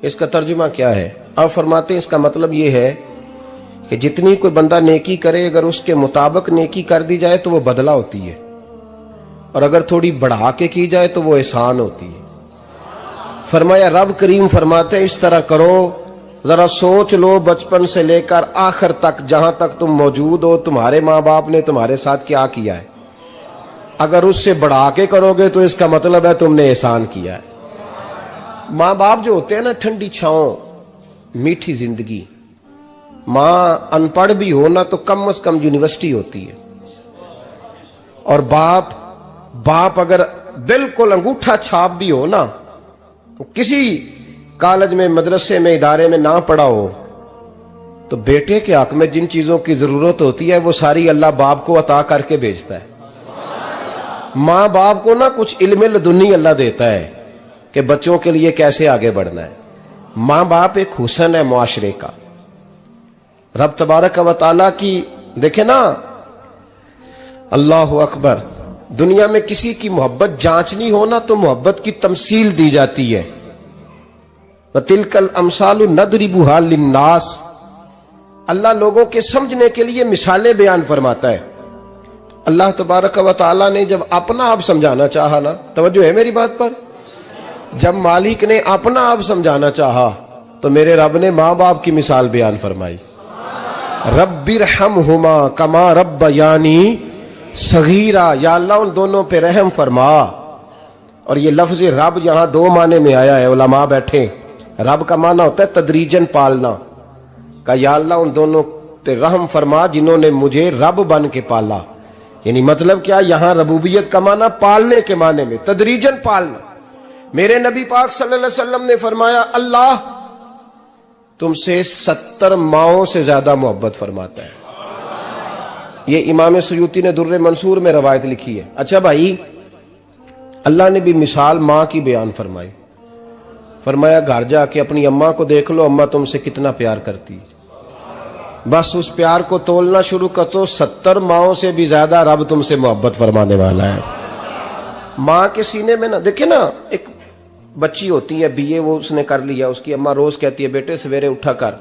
اس کا ترجمہ کیا ہے؟ آپ فرماتے ہیں اس کا مطلب یہ ہے کہ جتنی کوئی بندہ نیکی کرے اگر اس کے مطابق نیکی کر دی جائے تو وہ بدلہ ہوتی ہے، اور اگر تھوڑی بڑھا کے کی جائے تو وہ احسان ہوتی ہے۔ فرمایا رب کریم فرماتے ہیں اس طرح کرو، ذرا سوچ لو بچپن سے لے کر آخر تک جہاں تک تم موجود ہو تمہارے ماں باپ نے تمہارے ساتھ کیا کیا ہے۔ اگر اس سے بڑھا کے کرو گے تو اس کا مطلب ہے تم نے احسان کیا ہے۔ ماں باپ جو ہوتے ہیں نا، ٹھنڈی چھاؤں، میٹھی زندگی۔ ماں ان پڑھ بھی ہو نا تو کم از کم یونیورسٹی ہوتی ہے، اور باپ اگر بالکل انگوٹھا چھاپ بھی ہو نا، کسی کالج میں مدرسے میں ادارے میں نہ پڑھا ہو، تو بیٹے کے حق میں جن چیزوں کی ضرورت ہوتی ہے وہ ساری اللہ باپ کو عطا کر کے بھیجتا ہے۔ ماں باپ کو نا کچھ علم لدنی اللہ دیتا ہے کہ بچوں کے لیے کیسے آگے بڑھنا ہے۔ ماں باپ ایک حسن ہے معاشرے کا۔ رب تبارک و تعالیٰ کی دیکھیں نا، اللہ اکبر، دنیا میں کسی کی محبت جانچنی ہو نا تو محبت کی تمثیل دی جاتی ہے۔ وَتِلْكَ الْأَمْثَالُ نَضْرِبُهَا لِلنَّاسِ، اللہ لوگوں کے سمجھنے کے لیے مثالیں بیان فرماتا ہے۔ اللہ تبارک و تعالیٰ نے جب اپنا آپ سمجھانا چاہا نا، توجہ ہے میری بات پر، جب مالک نے اپنا آپ سمجھانا چاہا تو میرے رب نے ماں باپ کی مثال بیان فرمائی۔ رب ارحمہما کما ربیانی صغیرا، یا اللہ ان دونوں پہ رحم فرما۔ اور یہ لفظ رب یہاں دو معنی میں آیا ہے، علماء بیٹھے۔ رب کا معنی ہوتا ہے تدریجن پالنا، کہ یا اللہ ان دونوں پہ رحم فرما جنہوں نے مجھے رب بن کے پالا۔ یعنی مطلب کیا، یہاں ربوبیت کا معنی پالنے کے معنی میں، تدریجن پالنا۔ میرے نبی پاک صلی اللہ علیہ وسلم نے فرمایا اللہ تم سے 70 ماؤں سے زیادہ محبت فرماتا ہے۔ یہ امام سیوطی نے در منصور میں روایت لکھی ہے۔ اچھا بھائی، اللہ نے بھی مثال ماں کی بیان فرمائی۔ فرمایا گھر جا کے اپنی اماں کو دیکھ لو، اماں تم سے کتنا پیار کرتی، بس اس پیار کو تولنا شروع کر تو 70 ماؤں سے بھی زیادہ رب تم سے محبت فرمانے والا ہے۔ ماں کے سینے میں نا، دیکھیں نا، ایک بچی ہوتی ہے BA، وہ اس نے کر لیا، اس کی اماں روز کہتی ہے بیٹے سویرے اٹھا کر۔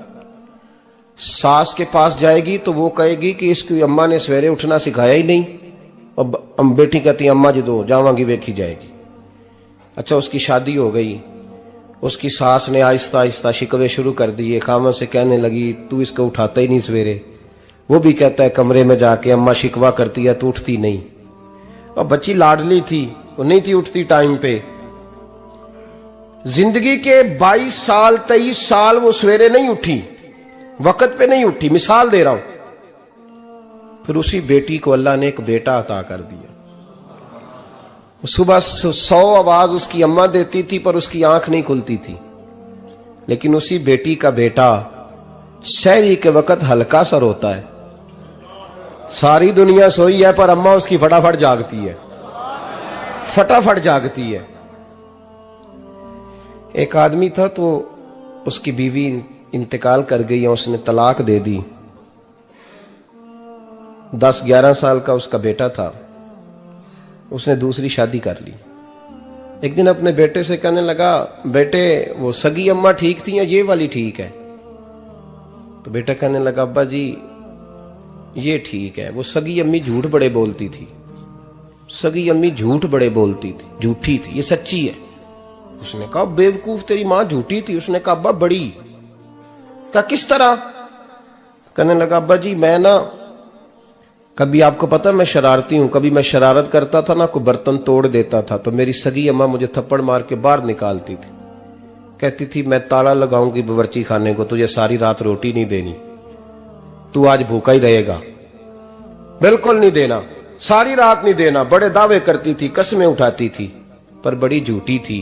ساس کے پاس جائے گی تو وہ کہے گی کہ اس کی اماں نے سویرے اٹھنا سکھایا ہی نہیں، اور بیٹی کہتی ہے اماں جدو جاواں گی ویکھی جائے گی۔ اچھا اس کی شادی ہو گئی، اس کی ساس نے آہستہ آہستہ شکوے شروع کر دیے، خامن سے کہنے لگی تو اس کو اٹھاتا ہی نہیں سویرے۔ وہ بھی کہتا ہے کمرے میں جا کے اماں شکوہ کرتی ہے تو اٹھتی نہیں، اور بچی لاڈلی تھی، وہ نہیں تھی اٹھتی ٹائم پہ۔ زندگی کے 22 سال 23 سال وہ سویرے نہیں اٹھی، وقت پہ نہیں اٹھی، مثال دے رہا ہوں۔ پھر اسی بیٹی کو اللہ نے ایک بیٹا عطا کر دیا۔ صبح 100 آواز اس کی اماں دیتی تھی پر اس کی آنکھ نہیں کھلتی تھی، لیکن اسی بیٹی کا بیٹا سحری کے وقت ہلکا سا روتا ہے، ساری دنیا سوئی ہے پر اماں اس کی فٹافٹ جاگتی ہے، فٹافٹ جاگتی ہے۔ ایک آدمی تھا تو اس کی بیوی انتقال کر گئی اور اس نے طلاق دے دی۔ 10-11 سال کا اس کا بیٹا تھا، اس نے دوسری شادی کر لی۔ ایک دن اپنے بیٹے سے کہنے لگا بیٹے وہ سگی اماں ٹھیک تھی یا یہ والی ٹھیک ہے؟ تو بیٹا کہنے لگا ابا جی یہ ٹھیک ہے، وہ سگی امی جھوٹ بڑے بولتی تھی، سگی امی جھوٹ بڑے بولتی تھی، جھوٹی تھی، یہ سچی ہے۔ اس نے کہا بیوقوف تیری ماں جھوٹی تھی؟ اس نے کہا ابا بڑی۔ کہا کس طرح؟ کہنے لگا ابا جی میں نا کبھی، آپ کو پتا میں شرارتی ہوں، کبھی میں شرارت کرتا تھا نا، کوئی برتن توڑ دیتا تھا تو میری سگی اماں مجھے تھپڑ مار کے باہر نکالتی تھی، کہتی تھی میں تالا لگاؤں گی باورچی خانے کو، تجھے ساری رات روٹی نہیں دینی، تو آج بھوکا ہی رہے گا، بالکل نہیں دینا، ساری رات نہیں دینا۔ بڑے دعوے کرتی تھی، قسمیں اٹھاتی تھی، پر بڑی جھوٹی تھی۔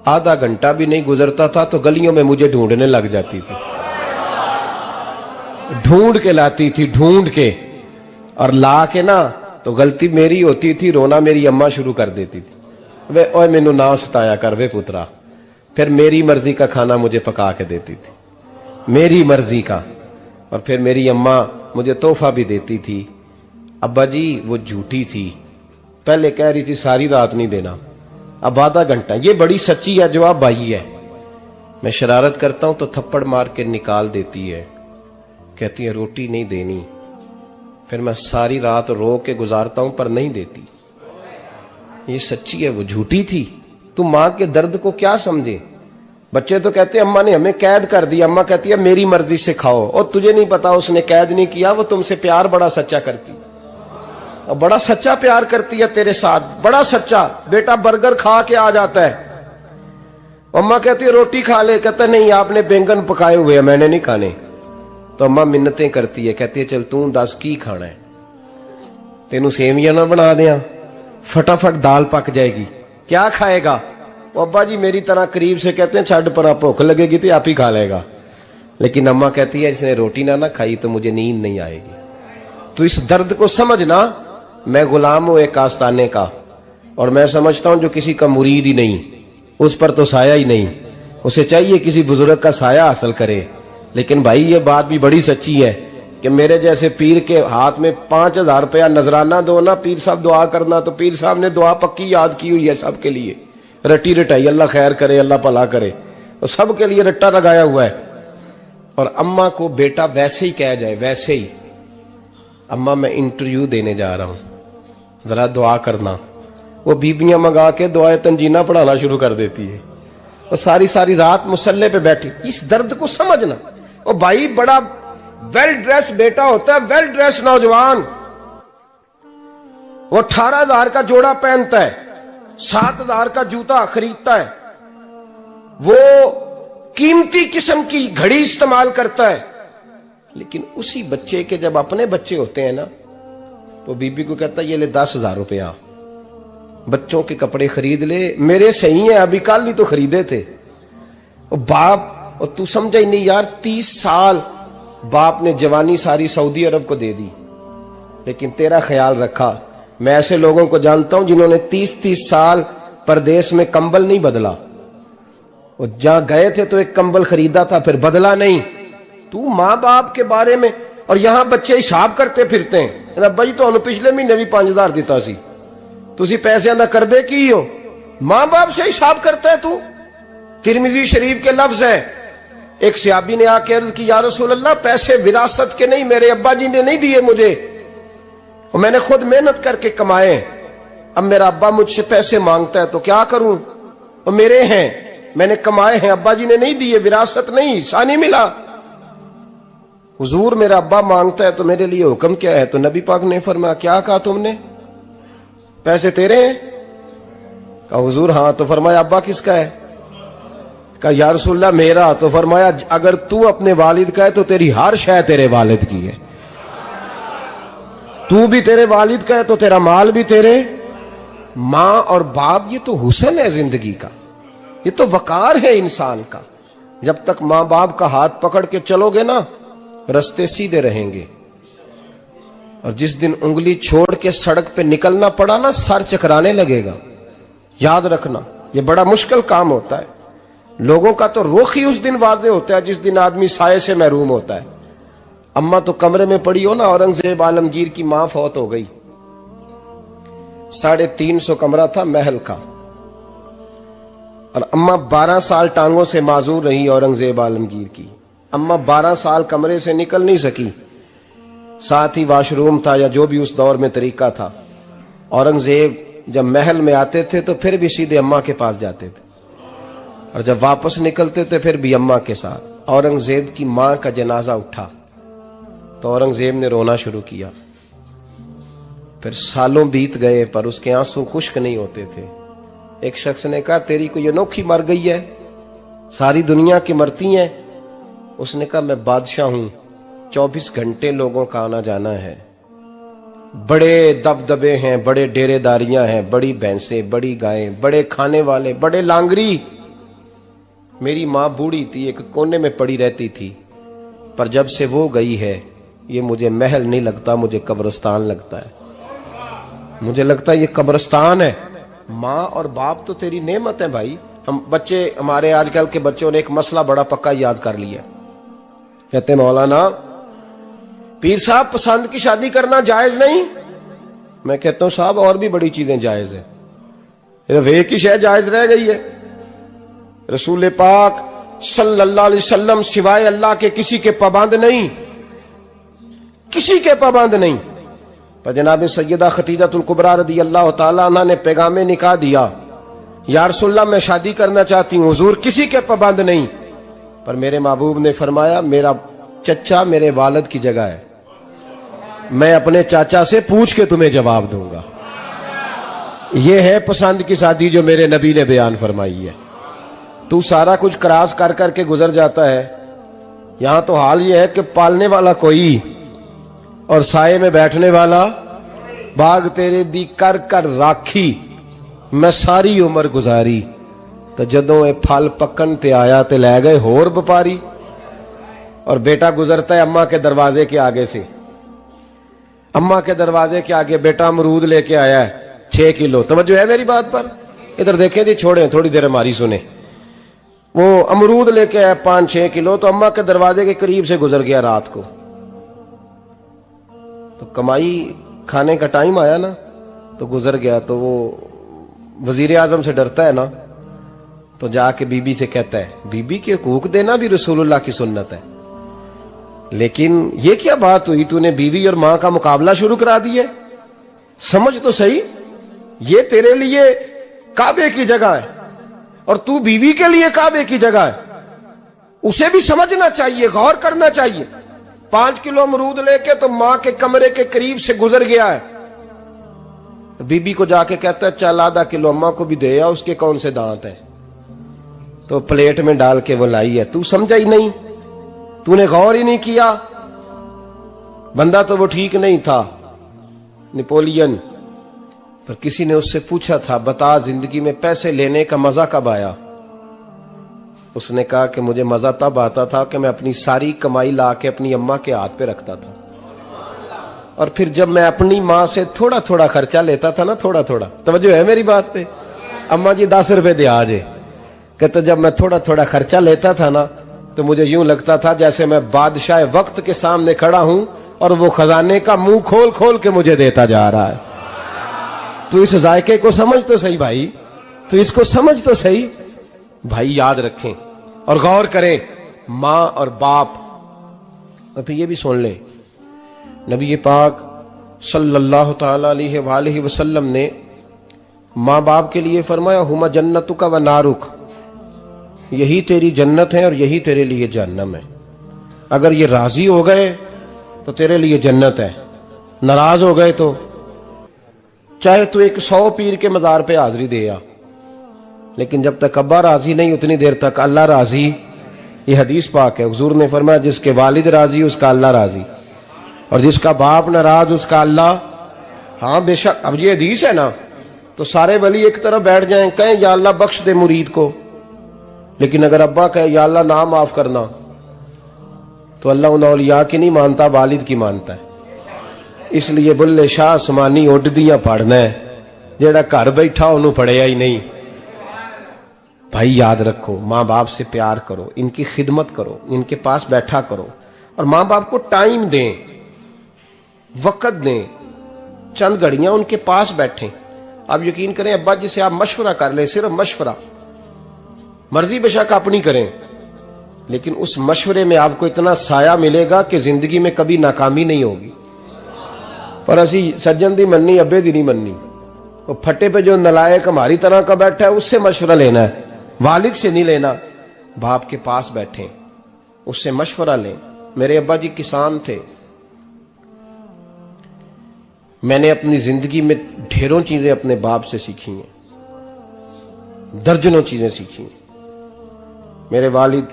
آدھا گھنٹہ بھی نہیں گزرتا تھا تو گلیوں میں مجھے ڈھونڈنے لگ جاتی تھی، ڈھونڈ کے لاتی تھی، ڈھونڈ کے، اور لا کے نا تو غلطی میری ہوتی تھی، رونا میری اماں شروع کر دیتی تھی، وے اوے مینوں نہ ستایا کر وے پترا۔ پھر میری مرضی کا کھانا مجھے پکا کے دیتی تھی، میری مرضی کا، اور پھر میری اماں مجھے تحفہ بھی دیتی تھی۔ ابا جی وہ جھوٹی تھی، پہلے کہہ رہی تھی ساری رات نہیں دینا، اب آدھا گھنٹہ، یہ بڑی سچی ہے جواب بھائی ہے۔ میں شرارت کرتا ہوں تو تھپڑ مار کے نکال دیتی ہے، کہتی ہے روٹی نہیں دینی، پھر میں ساری رات رو کے گزارتا ہوں پر نہیں دیتی۔ یہ سچی ہے، وہ جھوٹی تھی۔ تو ماں کے درد کو کیا سمجھے؟ بچے تو کہتے ہیں اماں نے ہمیں قید کر دیا، اماں کہتی ہے میری مرضی سے کھاؤ، اور تجھے نہیں پتا اس نے قید نہیں کیا، وہ تم سے پیار بڑا سچا کرتی، اور بڑا سچا پیار کرتی ہے تیرے ساتھ، بڑا سچا۔ بیٹا برگر کھا کے آ جاتا ہے، اماں کہتی ہے روٹی کھا لے، کہتا ہے نہیں آپ نے بینگن پکائے ہوئے ہیں میں نے نہیں کھانے، تو اماں منتیں کرتی ہے، کہتی ہے چل توں دس کی کھانا ہے، تینوں سیویاں نہ بنا دیاں، فٹافٹ دال پک جائے گی، کیا کھائے گا؟ وہ ابا جی میری طرح قریب سے کہتے ہیں چھڈ پر بھوک لگے گی تو آپ ہی کھا لے گا، لیکن اماں کہتی ہے اس نے روٹی نہ کھائی تو مجھے نیند نہیں آئے گی۔ تو اس درد کو سمجھنا، میں غلام ہوں ایک آستانے کا، اور میں سمجھتا ہوں جو کسی کا مرید ہی نہیں اس پر تو سایہ ہی نہیں، اسے چاہیے کسی بزرگ کا سایہ حاصل کرے۔ لیکن بھائی یہ بات بھی بڑی سچی ہے کہ میرے جیسے پیر کے ہاتھ میں 5000 روپیہ نذرانہ دو نا، پیر صاحب دعا کرنا، تو پیر صاحب نے دعا پکی یاد کی ہوئی ہے سب کے لیے، رٹی رٹائی، اللہ خیر کرے اللہ بھلا کرے، اور سب کے لیے رٹا لگایا ہوا ہے۔ اور اماں کو بیٹا ویسے ہی کہہ جائے، ویسے ہی اماں میں انٹرویو دینے جا رہا ہوں ذرا دعا کرنا، وہ بیبیاں منگا کے دعائے تنجینہ پڑھانا شروع کر دیتی ہے، اور ساری رات مسلح پہ بیٹھی۔ اس درد کو سمجھنا۔ اور بھائی بڑا ویل ڈریس بیٹا ہوتا ہے، ویل ڈریس نوجوان، وہ 18,000 کا جوڑا پہنتا ہے، 7,000 کا جوتا خریدتا ہے، وہ قیمتی قسم کی گھڑی استعمال کرتا ہے، لیکن اسی بچے کے جب اپنے بچے ہوتے ہیں نا تو بی بی کو کہتا ہے یہ لے 10,000 روپیہ، بچوں کے کپڑے خرید لے، میرے صحیح ہیں ابھی کل ہی تو خریدے تھے۔ اور باپ، اور تو سمجھا ہی نہیں یار، 30 سال باپ نے جوانی ساری سعودی عرب کو دے دی، لیکن تیرا خیال رکھا۔ میں ایسے لوگوں کو جانتا ہوں جنہوں نے 30 سال پردیس میں کمبل نہیں بدلا، اور جہاں گئے تھے تو ایک کمبل خریدا تھا پھر بدلا نہیں۔ تو ماں باپ کے بارے میں، اور یہاں بچے حساب کرتے پھرتے ہیں، ابا جی تو پچھلے مہینے بھی 5,000 دیتا سی، تسی پیسے اندر کر دے کی ہو؟ ماں باپ سے حساب کرتا ہے تو۔ ترمذی شریف کے لفظ ہیں، ایک صحابی نے آ کے عرض کی یا رسول اللہ پیسے وراثت کے نہیں، میرے ابا جی نے نہیں دیے مجھے، اور میں نے خود محنت کر کے کمائے، اب میرا ابا مجھ سے پیسے مانگتا ہے تو کیا کروں، اور میرے ہیں، میں نے کمائے ہیں، ابا جی نے نہیں دیے، وراثت نہیں، حصہ نہیں ملا۔ حضور میرا ابا مانگتا ہے تو میرے لیے حکم کیا ہے؟ تو نبی پاک نے فرمایا کیا کہا تم نے؟ پیسے تیرے ہیں؟ کہا حضور ہاں۔ تو فرمایا ابا کس کا ہے؟ کہا یا رسول اللہ میرا۔ تو فرمایا اگر تو اپنے والد کا ہے تو تیری ہر شے تیرے والد کی ہے، تو بھی تیرے والد کا ہے تو تیرا مال بھی تیرے۔ ماں اور باپ یہ تو حسن ہے زندگی کا، یہ تو وقار ہے انسان کا۔ جب تک ماں باپ کا ہاتھ پکڑ کے چلو گے نا رستے سیدھے رہیں گے، اور جس دن انگلی چھوڑ کے سڑک پہ نکلنا پڑا نا سر چکرانے لگے گا۔ یاد رکھنا یہ بڑا مشکل کام ہوتا ہے، لوگوں کا تو رخ ہی اس دن واضح ہوتا ہے جس دن آدمی سائے سے محروم ہوتا ہے۔ اماں تو کمرے میں پڑی ہو نا، اورنگزیب عالمگیر کی ماں فوت ہو گئی، 350 کمرہ تھا محل کا، اور اماں 12 سال ٹانگوں سے معذور رہی اورنگزیب عالمگیر کی۔ اماں 12 سال کمرے سے نکل نہیں سکی، ساتھ ہی واش روم تھا یا جو بھی اس دور میں طریقہ تھا۔ اورنگزیب جب محل میں آتے تھے تو پھر بھی سیدھے اماں کے پاس جاتے تھے، اور جب واپس نکلتے تھے پھر بھی اماں کے ساتھ۔ اورنگزیب کی ماں کا جنازہ اٹھا تو اورنگزیب نے رونا شروع کیا، پھر سالوں بیت گئے پر اس کے آنسو خشک نہیں ہوتے تھے۔ ایک شخص نے کہا تیری کوئی انوکھی مر گئی ہے، ساری دنیا کی مرتی ہیں؟ اس نے کہا میں بادشاہ ہوں، 24 گھنٹے لوگوں کا آنا جانا ہے، بڑے دبدبے ہیں، بڑے ڈیرے داریاں ہیں، بڑی بھینسیں، بڑی گائیں، بڑے کھانے والے، بڑے لانگری۔ میری ماں بوڑھی تھی، ایک کونے میں پڑی رہتی تھی، پر جب سے وہ گئی ہے یہ مجھے محل نہیں لگتا، مجھے قبرستان لگتا ہے، مجھے لگتا ہے یہ قبرستان ہے۔ ماں اور باپ تو تیری نعمت ہے بھائی۔ ہم بچے، ہمارے آج کل کے بچوں نے ایک مسئلہ بڑا پکا یاد کر لیا، کہتے مولانا پیر صاحب پسند کی شادی کرنا جائز نہیں؟ میں کہتا ہوں صاحب اور بھی بڑی چیزیں جائز ہیں، صرف ایک ہی شے جائز رہ گئی ہے۔ رسول پاک صلی اللہ علیہ وسلم سوائے اللہ کے کسی کے پابند نہیں، کسی کے پابند نہیں۔ پر جناب سیدہ خدیجہ الکبریٰ رضی اللہ تعالیٰ عنہ نے پیغام نکاح دیا، یا رسول اللہ میں شادی کرنا چاہتی ہوں، حضور کسی کے پابند نہیں۔ پر میرے محبوب نے فرمایا میرا چچا میرے والد کی جگہ ہے، میں اپنے چاچا سے پوچھ کے تمہیں جواب دوں گا۔ یہ ہے پسند کی شادی جو میرے نبی نے بیان فرمائی ہے۔ تو سارا کچھ کراس کر کر کے گزر جاتا ہے، یہاں تو حال یہ ہے کہ پالنے والا کوئی اور سائے میں بیٹھنے والا، باغ تیرے دی کر کر راکھی میں ساری عمر گزاری، تو جدوں اے پھل پکن تے آیا تے لے گئے ہور بپاری۔ اور بیٹا گزرتا ہے اماں کے دروازے کے آگے سے، اماں کے دروازے کے آگے بیٹا امرود لے کے آیا ہے 6 کلو۔ توجہ ہے میری بات پر؟ ادھر دیکھیں جی، چھوڑیں تھوڑی دیر ہماری سنیں۔ وہ امرود لے کے آیا 5-6 کلو، تو اماں کے دروازے کے قریب سے گزر گیا رات کو، تو کمائی کھانے کا ٹائم آیا نا، تو گزر گیا۔ تو وہ وزیر اعظم سے ڈرتا ہے نا، تو جا کے بی بی سے کہتا ہے بی بی کے حقوق دینا بھی رسول اللہ کی سنت ہے۔ لیکن یہ کیا بات ہوئی، تو نے بیوی اور ماں کا مقابلہ شروع کرا دیا؟ سمجھ تو صحیح، یہ تیرے لیے کعبے کی جگہ ہے اور تو بیوی کے لیے کعبے کی جگہ ہے، اسے بھی سمجھنا چاہیے، غور کرنا چاہیے۔ 5 کلو امرود لے کے تو ماں کے کمرے کے قریب سے گزر گیا ہے، بی بی کو جا کے کہتا ہے چل آدھا کلو اماں کو بھی دے آ، اس کے کون سے دانت ہیں، تو پلیٹ میں ڈال کے وہ لائی ہے۔ تو سمجھا ہی نہیں، تو نے غور ہی نہیں کیا۔ بندہ تو وہ ٹھیک نہیں تھا، نپولین، پر کسی نے اس سے پوچھا تھا بتا زندگی میں پیسے لینے کا مزہ کب آیا؟ اس نے کہا کہ مجھے مزہ تب آتا تھا کہ میں اپنی ساری کمائی لا کے اپنی اماں کے ہاتھ پہ رکھتا تھا، اور پھر جب میں اپنی ماں سے تھوڑا تھوڑا خرچہ لیتا تھا نا، تھوڑا تھوڑا، توجہ ہے میری بات پہ؟ اماں جی 10 روپے دے آجے، کہتا جب میں تھوڑا تھوڑا خرچہ لیتا تھا نا، تو مجھے یوں لگتا تھا جیسے میں بادشاہ وقت کے سامنے کھڑا ہوں اور وہ خزانے کا منہ کھول کھول کے مجھے دیتا جا رہا ہے۔ تو اس ذائقے کو سمجھ تو صحیح بھائی، تو اس کو سمجھ تو صحیح بھائی، یاد رکھیں اور غور کریں۔ ماں اور باپ، اور پھر یہ بھی سن لیں، نبی پاک صلی اللہ تعالی علیہ وآلہ وسلم نے ماں باپ کے لیے فرمایا ہما جنتک و نارک، یہی تیری جنت ہے اور یہی تیرے لیے جہنم ہے۔ اگر یہ راضی ہو گئے تو تیرے لیے جنت ہے، ناراض ہو گئے تو چاہے تو ایک 100 پیر کے مزار پہ حاضری دے آ، لیکن جب تک ابا راضی نہیں اتنی دیر تک اللہ راضی۔ یہ حدیث پاک ہے، حضور نے فرمایا جس کے والد راضی اس کا اللہ راضی، اور جس کا باپ ناراض اس کا اللہ۔ ہاں بے شک، اب یہ حدیث ہے نا، تو سارے ولی ایک طرف بیٹھ جائیں، کہیں یا اللہ بخش دے مرید کو، لیکن اگر ابا کہے یا اللہ نہ معاف کرنا، تو اللہ ان اولیاء کی نہیں مانتا، والد کی مانتا ہے۔ اس لیے بلے شاہ سمانی اڈ دیاں پڑھنا ہے، جیڑا گھر بیٹھا انہوں پڑھیا ہی نہیں۔ بھائی یاد رکھو، ماں باپ سے پیار کرو، ان کی خدمت کرو، ان کے پاس بیٹھا کرو، اور ماں باپ کو ٹائم دیں، وقت دیں، چند گھڑیاں ان کے پاس بیٹھیں۔ آپ یقین کریں ابا جی سے آپ مشورہ کر لیں، صرف مشورہ، مرضی بے شک اپنی کریں، لیکن اس مشورے میں آپ کو اتنا سایہ ملے گا کہ زندگی میں کبھی ناکامی نہیں ہوگی۔ پر اسی سجن دی مننی ابے دی نہیں مننی، وہ پھٹے پہ جو نلائق ہماری طرح کا بیٹھا ہے اس سے مشورہ لینا ہے، والد سے نہیں لینا۔ باپ کے پاس بیٹھیں، اس سے مشورہ لیں۔ میرے ابا جی کسان تھے، میں نے اپنی زندگی میں ڈھیروں چیزیں اپنے باپ سے سیکھی ہیں، درجنوں چیزیں سیکھی ہیں۔ میرے والد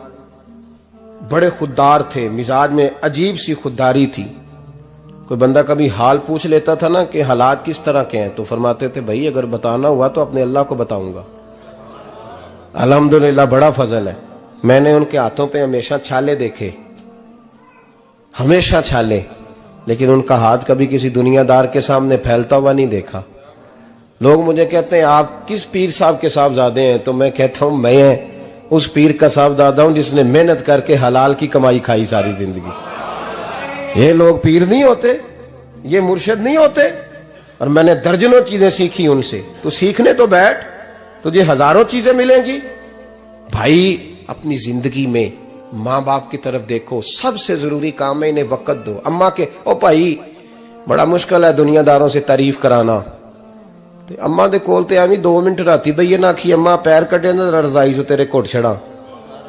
بڑے خوددار تھے، مزاج میں عجیب سی خودداری تھی۔ کوئی بندہ کبھی حال پوچھ لیتا تھا نا کہ حالات کس طرح کے ہیں، تو فرماتے تھے بھائی اگر بتانا ہوا تو اپنے اللہ کو بتاؤں گا۔ الحمدللہ بڑا فضل ہے، میں نے ان کے ہاتھوں پہ ہمیشہ چھالے دیکھے، ہمیشہ چھالے، لیکن ان کا ہاتھ کبھی کسی دنیا دار کے سامنے پھیلتا ہوا نہیں دیکھا۔ لوگ مجھے کہتے ہیں آپ کس پیر صاحب کے صاحبزادے ہیں، تو میں کہتا ہوں میں اس پیر کا صاحبزادہ ہوں جس نے محنت کر کے حلال کی کمائی کھائی ساری زندگی۔ یہ لوگ پیر نہیں ہوتے، یہ مرشد نہیں ہوتے، اور میں نے درجنوں چیزیں سیکھی ان سے۔ تو سیکھنے تو بیٹھ، تجھے ہزاروں چیزیں ملیں گی۔ بھائی اپنی زندگی میں ماں باپ کی طرف دیکھو، سب سے ضروری کام ہے انہیں وقت دو. اما کے او بھائی بڑا مشکل ہے دنیا داروں سے تعریف کرانا، تے اما دے کول تے ایویں 2 منٹ راتی بھئی نہ آکھی اما پیر کڈے نہ رضائی جو تیرے گھٹ چھڑا،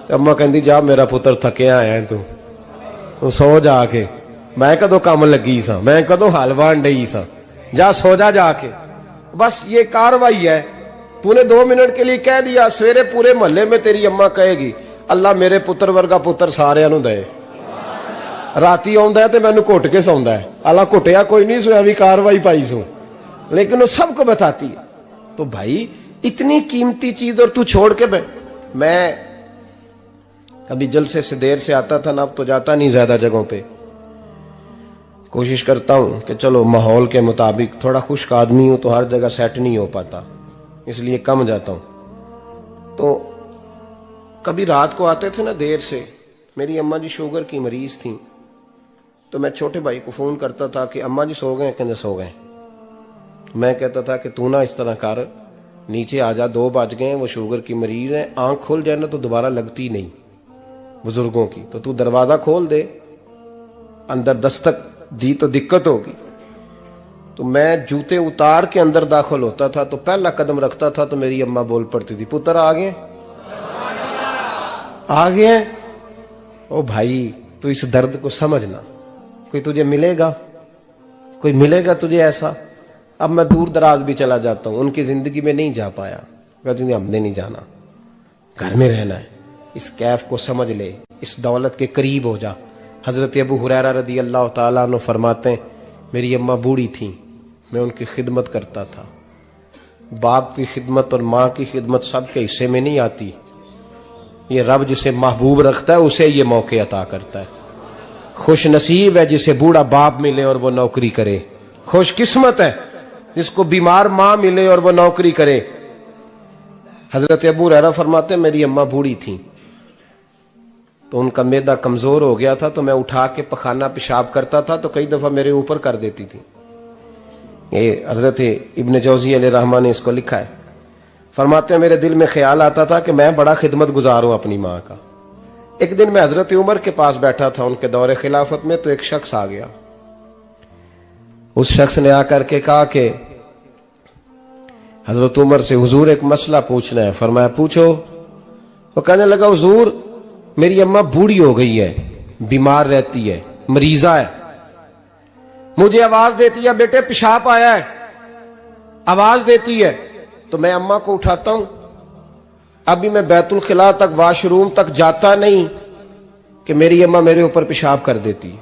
تے اما کہندی جا میرا پتر تھکیا آیا ہے تو سو جا کے، میں کدو کام لگی سا، میں کدو حل وان ڈئی سا، جا سو جا کے. بس یہ کاروائی ہے. تو نے 2 منٹ کے لیے کہہ دیا، سویرے پورے محلے میں تیری اما کہے گی اللہ میرے پتر ورگا پتر سارے نو دے. راتی آندا ہے تے مینوں گھٹ کے سوندا ہے، اللہ گھٹیا کوئی نہیں سو بھی کاروائی پائی سو، لیکن وہ سب کو بتاتی ہے. تو بھائی اتنی قیمتی چیز اور تو چھوڑ کے میں کبھی جلسے سے دیر سے آتا تھا نا، اب تو جاتا نہیں زیادہ جگہوں پہ، کوشش کرتا ہوں کہ چلو ماحول کے مطابق، تھوڑا خشک آدمی ہوں تو ہر جگہ سیٹ نہیں ہو پاتا، اس لیے کم جاتا ہوں. تو کبھی رات کو آتے تھے نا دیر سے، میری اماں جی شوگر کی مریض تھیں، تو میں چھوٹے بھائی کو فون کرتا تھا کہ اماں جی سو گئے، کہنے سو گئے. میں کہتا تھا کہ تو نہ اس طرح کر، نیچے آ جا، 2 بج گئے، وہ شوگر کی مریض ہے، آنکھ کھل جائے نا تو دوبارہ لگتی نہیں بزرگوں کی، تو دروازہ کھول دے، اندر دستک دی تو دقت ہوگی. تو میں جوتے اتار کے اندر داخل ہوتا تھا، تو پہلا قدم رکھتا تھا تو میری اماں بول پڑتی تھی پتر آ گئے آ گئے. او بھائی تو اس درد کو سمجھنا، کوئی تجھے ملے گا، کوئی ملے گا تجھے ایسا. اب میں دور دراز بھی چلا جاتا ہوں، ان کی زندگی میں نہیں جا پایا، کہتے ہیں ہم نے نہیں جانا، گھر میں رہنا ہے. اس کیف کو سمجھ لے، اس دولت کے قریب ہو جا. حضرت ابو ہریرہ رضی اللہ تعالیٰ عنہ فرماتے ہیں میری اماں بوڑھی تھیں، میں ان کی خدمت کرتا تھا. باپ کی خدمت اور ماں کی خدمت سب کے حصے میں نہیں آتی، یہ رب جسے محبوب رکھتا ہے اسے یہ موقع عطا کرتا ہے. خوش نصیب ہے جسے بوڑھا باپ ملے اور وہ نوکری کرے، خوش قسمت ہے جس کو بیمار ماں ملے اور وہ نوکری کرے. حضرت ابو ہریرہ فرماتے ہیں میری اماں بوڑھی تھیں تو ان کا معدہ کمزور ہو گیا تھا، تو میں اٹھا کے پخانہ پیشاب کرتا تھا تو کئی دفعہ میرے اوپر کر دیتی تھی. یہ حضرت ابن جوزی علیہ رحمہ نے اس کو لکھا ہے. فرماتے ہیں میرے دل میں خیال آتا تھا کہ میں بڑا خدمت گزار ہوں اپنی ماں کا. ایک دن میں حضرت عمر کے پاس بیٹھا تھا ان کے دور خلافت میں، تو ایک شخص آ گیا. اس شخص نے آ کر کے کہا کہ حضرت عمر سے حضور ایک مسئلہ پوچھنا ہے. فرمایا پوچھو. وہ کہنے لگا حضور میری اماں بوڑھی ہو گئی ہے، بیمار رہتی ہے، مریضہ ہے، مجھے آواز دیتی ہے بیٹے پیشاب آیا ہے، آواز دیتی ہے تو میں اماں کو اٹھاتا ہوں. ابھی میں بیت الخلاء تک، واش روم تک جاتا نہیں کہ میری اماں میرے اوپر پیشاب کر دیتی.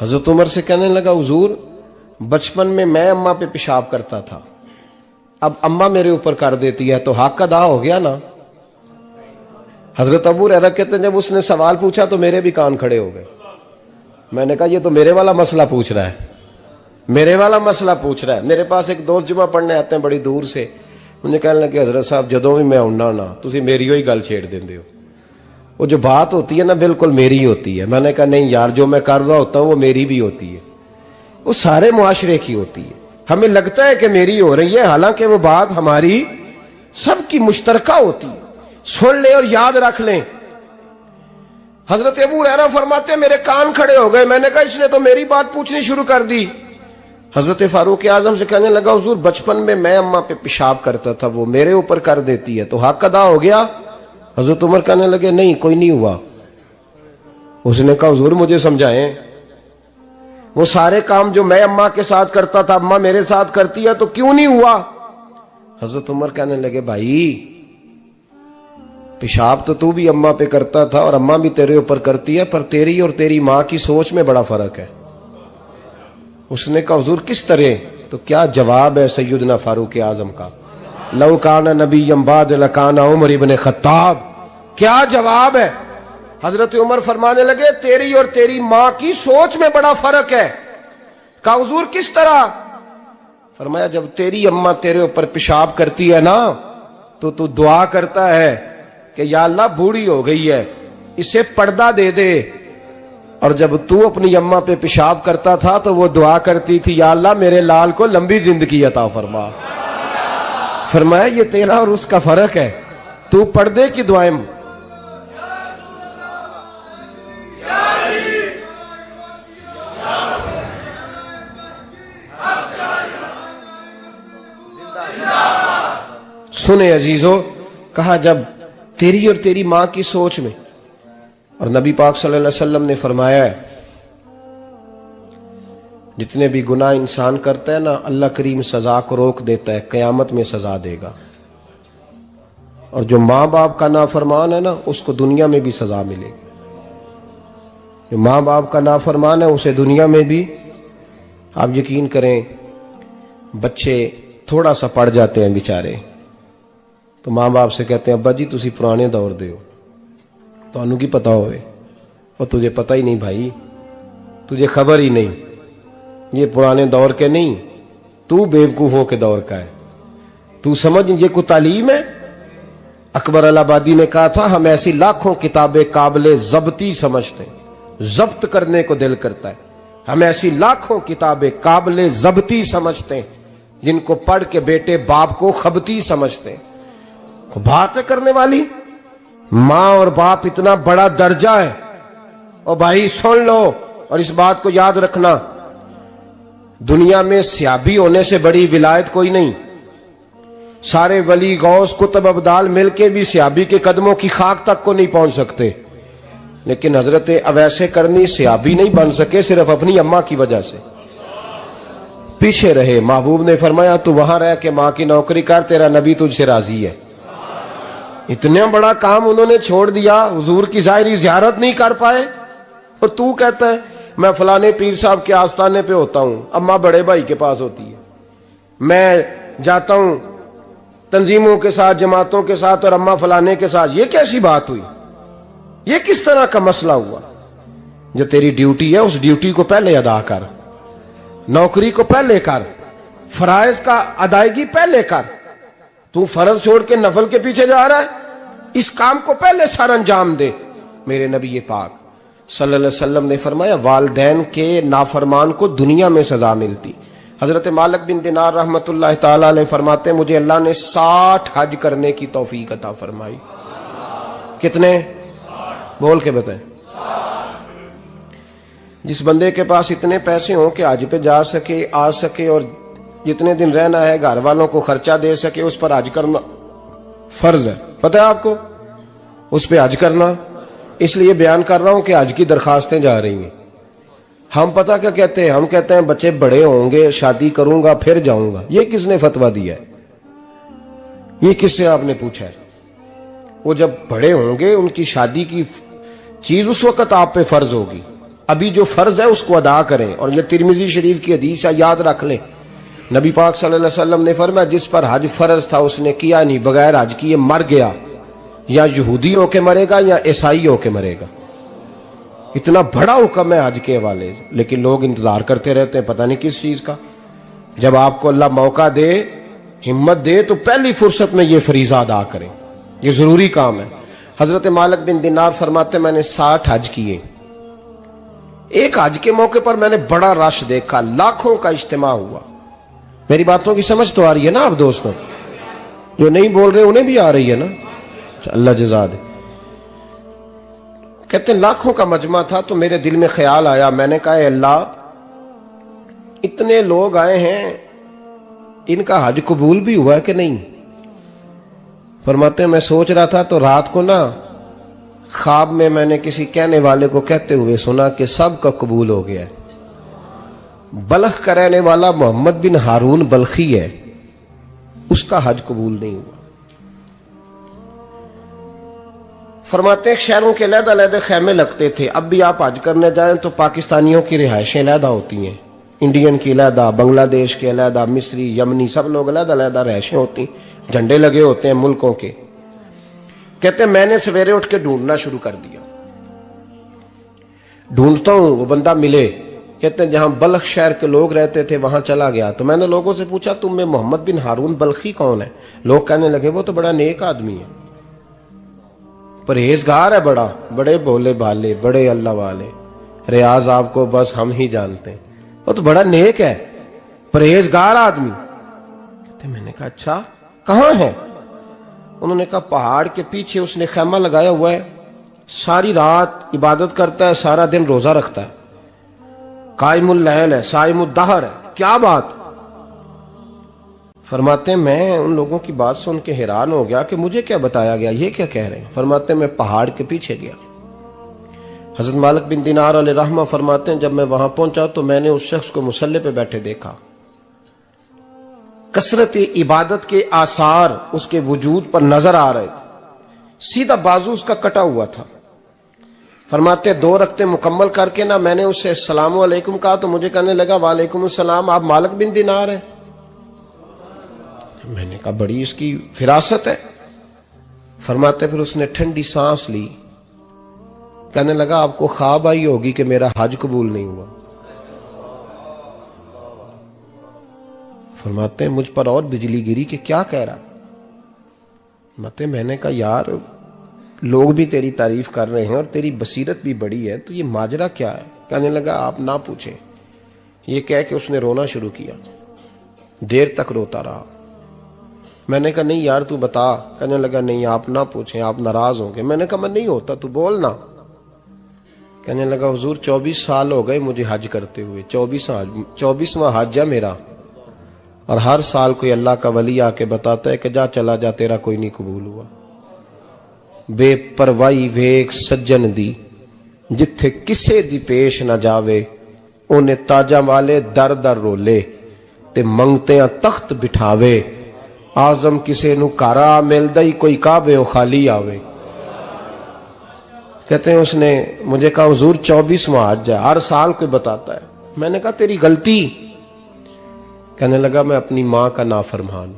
حضرت عمر سے کہنے لگا حضور بچپن میں اماں پہ پیشاب کرتا تھا، اب اماں میرے اوپر کر دیتی ہے تو حق ادا ہو گیا نا. حضرت ابو ہریرہ کہتے ہیں جب اس نے سوال پوچھا تو میرے بھی کان کھڑے ہو گئے. میں نے کہا یہ تو میرے والا مسئلہ پوچھ رہا ہے، میرے والا مسئلہ پوچھ رہا ہے. میرے پاس ایک دوست جمعہ پڑھنے آتے ہیں بڑی دور سے، مجھے کہنے لگے حضرت صاحب جدوں بھی میں آنا نا تسی میری ہوئی گل چھیڑ دیندے ہو، وہ جو بات ہوتی ہے نا بالکل میری ہوتی ہے. میں نے کہا نہیں یار جو میں کر رہا ہوتا ہوں وہ میری بھی ہوتی ہے، وہ سارے معاشرے کی ہوتی ہے. ہمیں لگتا ہے کہ میری ہو رہی ہے، حالانکہ وہ بات ہماری سب کی مشترکہ ہوتی ہے. سن لیں اور یاد رکھ لیں. حضرت ابو ہریرہ فرماتے ہیں میرے کان کھڑے ہو گئے. میں نے کہا اس نے تو میری بات پوچھنی شروع کر دی. حضرت فاروق اعظم سے کہنے لگا حضور بچپن میں اماں پہ پیشاب کرتا تھا، وہ میرے اوپر کر دیتی ہے تو حق ادا ہو گیا. حضرت عمر کہنے لگے نہیں کوئی نہیں ہوا. اس نے کہا حضور مجھے سمجھائیں، وہ سارے کام جو میں اماں کے ساتھ کرتا تھا اماں میرے ساتھ کرتی ہے تو کیوں نہیں ہوا. حضرت عمر کہنے لگے بھائی پیشاب تو بھی اماں پہ کرتا تھا اور اماں بھی تیرے اوپر کرتی ہے، پر تیری اور تیری ماں کی سوچ میں بڑا فرق ہے. اس نے کہا حضور کس طرح؟ تو کیا جواب ہے سیدنا فاروق اعظم کا، لو کان نبی بعد لکان عمر ابن خطاب. کیا جواب ہے؟ حضرت عمر فرمانے لگے تیری اور تیری ماں کی سوچ میں بڑا فرق ہے. کہا حضور کس طرح؟ فرمایا جب تیری اماں تیرے اوپر پیشاب کرتی ہے نا تو دعا کرتا ہے کہ یا اللہ بوڑھی ہو گئی ہے اسے پردہ دے دے، اور جب تو اپنی اماں پہ پیشاب کرتا تھا تو وہ دعا کرتی تھی یا اللہ میرے لال کو لمبی زندگی عطا فرما. فرمایا یہ تیرا اور اس کا فرق ہے، تو پردے کی دعائیں سنے عزیزو، کہا جب تیری اور تیری ماں کی سوچ میں، اور نبی پاک صلی اللہ علیہ وسلم نے فرمایا ہے جتنے بھی گناہ انسان کرتا ہے نا، اللہ کریم سزا کو روک دیتا ہے، قیامت میں سزا دے گا، اور جو ماں باپ کا نافرمان ہے نا اس کو دنیا میں بھی سزا ملے گی۔ جو ماں باپ کا نافرمان ہے اسے دنیا میں بھی، آپ یقین کریں بچے تھوڑا سا پڑ جاتے ہیں بیچارے تو ماں باپ سے کہتے ہیں ابا جی تسی پرانے دور دے ہو، تو انہوں کی پتا ہوئے، اور تجھے پتہ ہی نہیں بھائی، تجھے خبر ہی نہیں، یہ پرانے دور کے نہیں، تو بیوقوفوں کے دور کا ہے، تو سمجھ یہ کوئی تعلیم ہے۔ اکبر الہ آبادی نے کہا تھا ہم ایسی لاکھوں کتابیں قابل ضبطی سمجھتے ہیں، ضبط کرنے کو دل کرتا ہے، ہم ایسی لاکھوں کتابیں قابل ضبطی سمجھتے ہیں جن کو پڑھ کے بیٹے باپ کو خبتی سمجھتے ہیں۔ بات ہے کرنے والی، ماں اور باپ اتنا بڑا درجہ ہے، اور بھائی سن لو اور اس بات کو یاد رکھنا، دنیا میں سیابی ہونے سے بڑی ولایت کوئی نہیں۔ سارے ولی غوث کتب ابدال مل کے بھی سیابی کے قدموں کی خاک تک کو نہیں پہنچ سکتے، لیکن حضرت اویس کرنی سیابی نہیں بن سکے صرف اپنی اماں کی وجہ سے، پیچھے رہے۔ محبوب نے فرمایا تو وہاں رہ کے ماں کی نوکری کر، تیرا نبی تجھ سے راضی ہے۔ اتنا بڑا کام انہوں نے چھوڑ دیا، حضور کی ظاہری زیارت نہیں کر پائے، اور تو کہتا ہے میں فلانے پیر صاحب کے آستانے پہ ہوتا ہوں، اماں بڑے بھائی کے پاس ہوتی ہے، میں جاتا ہوں تنظیموں کے ساتھ جماعتوں کے ساتھ اور اماں فلانے کے ساتھ۔ یہ کیسی بات ہوئی؟ یہ کس طرح کا مسئلہ ہوا؟ جو تیری ڈیوٹی ہے اس ڈیوٹی کو پہلے ادا کر، نوکری کو پہلے کر، فرائض کا ادائیگی پہلے کر۔ تو فرض چھوڑ کے نفل کے پیچھے جا رہا ہے، اس کام کو پہلے سر انجام دے۔ میرے نبی پاک صلی اللہ علیہ وسلم نے فرمایا والدین کے نافرمان کو دنیا میں سزا ملتی۔ حضرت مالک بن دینار رحمت اللہ تعالی علیہ فرماتے ہیں مجھے اللہ نے 60 حج کرنے کی توفیق عطا فرمائی۔ کتنے؟ بول کے بتائیں۔ جس بندے کے پاس اتنے پیسے ہوں کہ حج پہ جا سکے، آ سکے، اور جتنے دن رہنا ہے گھر والوں کو خرچہ دے سکے، اس پر حج کرنا فرض ہے۔ پتہ ہے آپ کو اس پہ حج کرنا؟ اس لیے بیان کر رہا ہوں کہ حج کی درخواستیں جا رہی ہیں۔ ہم پتہ کیا کہتے ہیں؟ ہم کہتے ہیں بچے بڑے ہوں گے، شادی کروں گا پھر جاؤں گا۔ یہ کس نے فتویٰ دیا ہے؟ یہ کس سے آپ نے پوچھا ہے؟ وہ جب بڑے ہوں گے ان کی شادی کی چیز اس وقت آپ پہ فرض ہوگی، ابھی جو فرض ہے اس کو ادا کریں۔ اور یہ ترمذی شریف کی حدیث ہے، یاد رکھ لیں۔ نبی پاک صلی اللہ علیہ وسلم نے فرمایا جس پر حج فرض تھا اس نے کیا نہیں، بغیر حج کیے مر گیا، یا یہودی ہو کے مرے گا یا عیسائی ہو کے مرے گا۔ اتنا بڑا حکم ہے حج کے حوالے، لیکن لوگ انتظار کرتے رہتے ہیں پتہ نہیں کس چیز کا۔ جب آپ کو اللہ موقع دے، ہمت دے، تو پہلی فرصت میں یہ فریضہ ادا کریں، یہ ضروری کام ہے۔ حضرت مالک بن دینار فرماتے میں نے 60 حج کیے۔ ایک حج کے موقع پر میں نے بڑا رش دیکھا، لاکھوں کا اجتماع ہوا۔ میری باتوں کی سمجھ تو آ رہی ہے نا آپ دوستوں؟ جو نہیں بول رہے انہیں بھی آ رہی ہے نا؟ اللہ جزا دے۔ کہتے ہیں لاکھوں کا مجمع تھا، تو میرے دل میں خیال آیا، میں نے کہا اے اللہ اتنے لوگ آئے ہیں، ان کا حج قبول بھی ہوا ہے کہ نہیں؟ فرماتے ہیں میں سوچ رہا تھا تو رات کو نا خواب میں نے کسی کہنے والے کو کہتے ہوئے سنا کہ سب کا قبول ہو گیا ہے۔ بلخ کا رہنے والا محمد بن ہارون بلخی ہے، اس کا حج قبول نہیں ہوا۔ فرماتے ہیں شہروں کے علیحدہ علیحدہ خیمے لگتے تھے، اب بھی آپ حج کرنے جائیں تو پاکستانیوں کی رہائشیں علیحدہ ہوتی ہیں، انڈین کی علیحدہ، بنگلہ دیش کے علیحدہ، مصری، یمنی، سب لوگ علیحدہ علیحدہ رہائشیں ہوتی ہیں، جھنڈے لگے ہوتے ہیں ملکوں کے۔ کہتے ہیں میں نے سویرے اٹھ کے ڈھونڈنا شروع کر دیا، ڈھونڈتا ہوں وہ بندہ ملے۔ کہتے ہیں جہاں بلخ شہر کے لوگ رہتے تھے وہاں چلا گیا، تو میں نے لوگوں سے پوچھا تم میں محمد بن ہارون بلخی کون ہے؟ لوگ کہنے لگے وہ تو بڑا نیک آدمی ہے، پرہیزگار ہے، بڑے بولے بھالے، بڑے اللہ والے، ریاض آپ کو بس ہم ہی جانتے ہیں، وہ تو بڑا نیک ہے، پرہیزگار آدمی۔ کہتے میں نے کہا اچھا کہاں ہے؟ انہوں نے کہا پہاڑ کے پیچھے اس نے خیمہ لگایا ہوا ہے، ساری رات عبادت کرتا ہے، سارا دن روزہ رکھتا ہے، قائم اللیل ہے، صائم الدہر ہے۔ کیا بات؟ فرماتے ہیں میں ان لوگوں کی بات سن کے حیران ہو گیا کہ مجھے کیا بتایا گیا، یہ کیا کہہ رہے ہیں۔ فرماتے ہیں میں پہاڑ کے پیچھے گیا۔ حضرت مالک بن دینار علیہ رحمہ فرماتے ہیں جب میں وہاں پہنچا تو میں نے اس شخص کو مصلی پہ بیٹھے دیکھا، کثرت عبادت کے آثار اس کے وجود پر نظر آ رہے تھے، سیدھا بازو اس کا کٹا ہوا تھا۔ فرماتے 2 رکعتیں مکمل کر کے میں نے اسے السلام علیکم کہا تو مجھے کہنے لگا وعلیکم السلام، آپ مالک بن دینار ہیں؟ میں نے کہا بڑی اس کی فراست ہے۔ فرماتے پھر اس نے ٹھنڈی سانس لی، کہنے لگا آپ کو خواب آئی ہوگی کہ میرا حج قبول نہیں ہوا۔ فرماتے ہیں مجھ پر اور بجلی گری کہ کیا کہہ رہا۔ فرماتے میں نے کہا یار لوگ بھی تیری تعریف کر رہے ہیں اور تیری بصیرت بھی بڑی ہے، تو یہ ماجرا کیا ہے؟ کہنے لگا آپ نہ پوچھیں۔ یہ کہہ کے اس نے رونا شروع کیا، دیر تک روتا رہا۔ میں نے کہا نہیں یار تو بتا۔ کہنے لگا نہیں آپ نہ پوچھیں، آپ ناراض ہوں گے۔ میں نے کہا میں نہیں ہوتا، تو بولنا۔ کہنے لگا حضور 24 سال ہو گئے مجھے حج کرتے ہوئے، 24واں حج ہے میرا، اور ہر سال کوئی اللہ کا ولی آ کے بتاتا ہے کہ جا چلا جا تیرا کوئی نہیں قبول ہوا۔ بے پروائی ویک سجن دی جتھے کسے دی پیش نہ جاوے، اونے تاجاں والے در در رولے تے منگتیاں تخت بٹھاوے، آزم کسے نو کارا ملدا ہی کوئی کعبے او خالی آوے۔ کہتے ہیں اس نے مجھے کہا حضور 24واں حج ہے، ہر سال کوئی بتاتا ہے۔ میں نے کہا تیری غلطی۔ کہنے لگا میں اپنی ماں کا نافرمان۔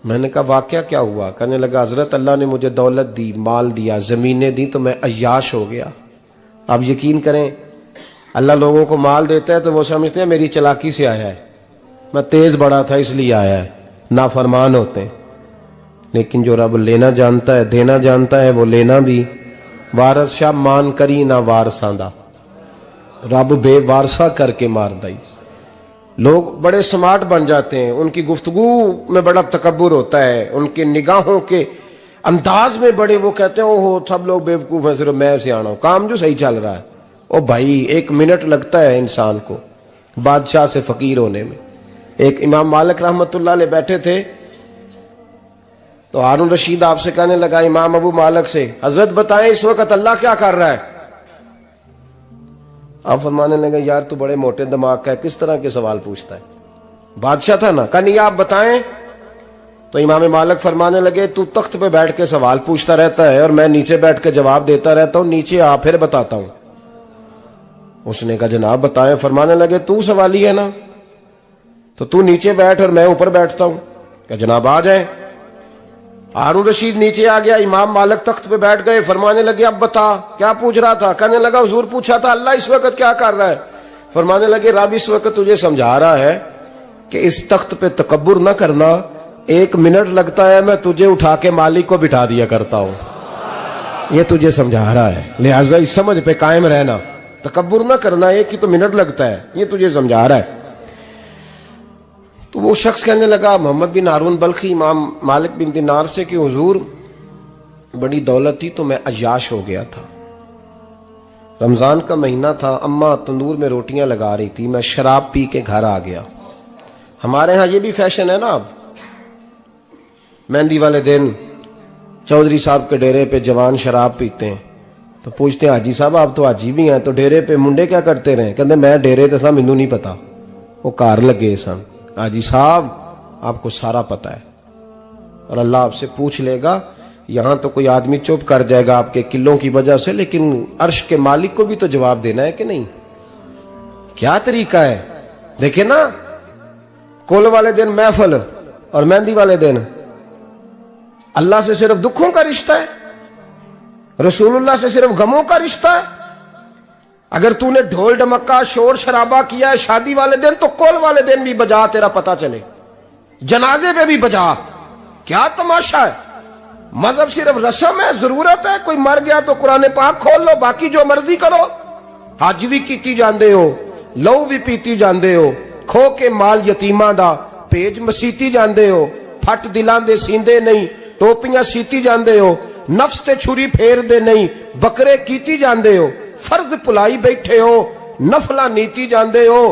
میں نے کہا واقعہ کیا ہوا؟ کہنے لگا حضرت اللہ نے مجھے دولت دی، مال دیا، زمینیں دی تو میں عیاش ہو گیا۔ آپ یقین کریں اللہ لوگوں کو مال دیتا ہے تو وہ سمجھتے ہیں میری چلاکی سے آیا ہے، میں تیز بڑا تھا اس لیے آیا ہے، نافرمان ہوتے ہیں۔ لیکن جو رب لینا جانتا ہے دینا جانتا ہے وہ لینا بھی۔ وارث شاہ مان کری نہ وارثاں دا، رب بے وارثہ کر کے مار دائی۔ لوگ بڑے سمارٹ بن جاتے ہیں، ان کی گفتگو میں بڑا تکبر ہوتا ہے، ان کے نگاہوں کے انداز میں بڑے، وہ کہتے ہیں اوہ سب لوگ بیوقوف ہیں صرف میں سے آنا ہوں، کام جو صحیح چل رہا ہے۔ او بھائی 1 منٹ لگتا ہے انسان کو بادشاہ سے فقیر ہونے میں۔ ایک امام مالک رحمت اللہ علیہ بیٹھے تھے تو ہارون رشید آپ سے کہنے لگا امام ابو مالک سے، حضرت بتائیں اس وقت اللہ کیا کر رہا ہے؟ آپ فرمانے لگے یار تو بڑے موٹے دماغ کا ہے، کس طرح کے سوال پوچھتا ہے؟ بادشاہ تھا نا، کہا نہیں آپ بتائیں۔ تو امام مالک فرمانے لگے تو تخت پہ بیٹھ کے سوال پوچھتا رہتا ہے اور میں نیچے بیٹھ کے جواب دیتا رہتا ہوں، نیچے آ پھر بتاتا ہوں۔ اس نے کہا جناب بتائیں۔ فرمانے لگے تو سوالی ہے نا، تو تو نیچے بیٹھ اور میں اوپر بیٹھتا ہوں۔ کہ جناب آ جائیں۔ ہارون رشید نیچے آ گیا، امام مالک تخت پہ بیٹھ گئے۔ فرمانے لگے اب بتا کیا پوچھ رہا تھا؟ کہنے لگا حضور پوچھا تھا اللہ اس وقت کیا کر رہا ہے؟ فرمانے لگے رب اس وقت تجھے سمجھا رہا ہے کہ اس تخت پہ تکبر نہ کرنا، 1 منٹ لگتا ہے میں تجھے اٹھا کے مالک کو بٹھا دیا کرتا ہوں، یہ تجھے سمجھا رہا ہے، لہذا اس سمجھ پہ قائم رہنا، تکبر نہ کرنا، 1 ہی تو منٹ لگتا ہے، یہ تجھے سمجھا رہا ہے۔ تو وہ شخص کہنے لگا محمد بن ہارون بلخی امام مالک بن دینار سے کہ حضور بڑی دولت تھی تو میں عیاش ہو گیا تھا، رمضان کا مہینہ تھا، اماں تندور میں روٹیاں لگا رہی تھی، میں شراب پی کے گھر آ گیا۔ ہمارے ہاں یہ بھی فیشن ہے نا، اب مہندی والے دن چودھری صاحب کے ڈیرے پہ جوان شراب پیتے ہیں تو پوچھتے ہیں حاجی صاحب آپ تو حاجی بھی ہیں تو ڈیرے پہ منڈے کیا کرتے رہے؟ کہتے میں ڈیرے تے سا مینوں نہیں پتا، وہ کار لگے سن۔ حاجی صاحب آپ کو سارا پتا ہے اور اللہ آپ سے پوچھ لے گا۔ یہاں تو کوئی آدمی چپ کر جائے گا آپ کے قلوں کی وجہ سے، لیکن عرش کے مالک کو بھی تو جواب دینا ہے کہ نہیں؟ کیا طریقہ ہے؟ دیکھیں نا، کل والے دن محفل اور مہندی والے دن اللہ سے صرف دکھوں کا رشتہ ہے، رسول اللہ سے صرف غموں کا رشتہ ہے۔ اگر تو نے ڈھول ڈمکا شور شرابہ کیا ہے شادی والے دن تو کل والے دن بھی بجا، تیرا پتہ چلے، جنازے پہ بھی بجا۔ کیا تماشا ہے؟ مذہب صرف رسم ہے، ضرورت ہے، کوئی مر گیا تو قرآن پاک کھول لو، باقی جو مرضی کرو۔ حج بھی کیتی جاندے ہو، لہو بھی پیتی جاندے ہو، کھو کے مال یتیماں دا پیج مسیتی جاندے ہو، پھٹ دلاں دے سیندے نہیں، ٹوپیاں سیتی جاندے ہو، نفس تے چھری پھیر دے نہیں، بکرے کیتی جاندے ہو، فرض پلائی بیٹھے ہو، نفلہ نیتی جاندے ہو،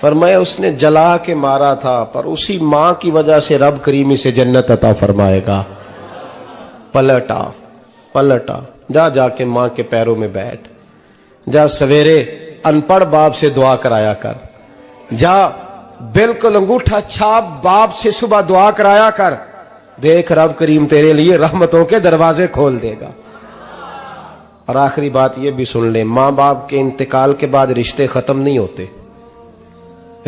فرمایا اس نے جلا کے مارا تھا، پر اسی ماں کی وجہ سے رب کریم اسے جنت عطا فرمائے گا۔ پلٹا جا کے ماں کے پیروں میں بیٹھ، جا سویرے ان پڑھ باپ سے دعا کرایا کر، جا بالکل انگوٹھا چھاپ باپ سے صبح دعا کرایا کر، دیکھ رب کریم تیرے لیے رحمتوں کے دروازے کھول دے گا۔ اور آخری بات یہ بھی سن لیں، ماں باپ کے انتقال کے بعد رشتے ختم نہیں ہوتے۔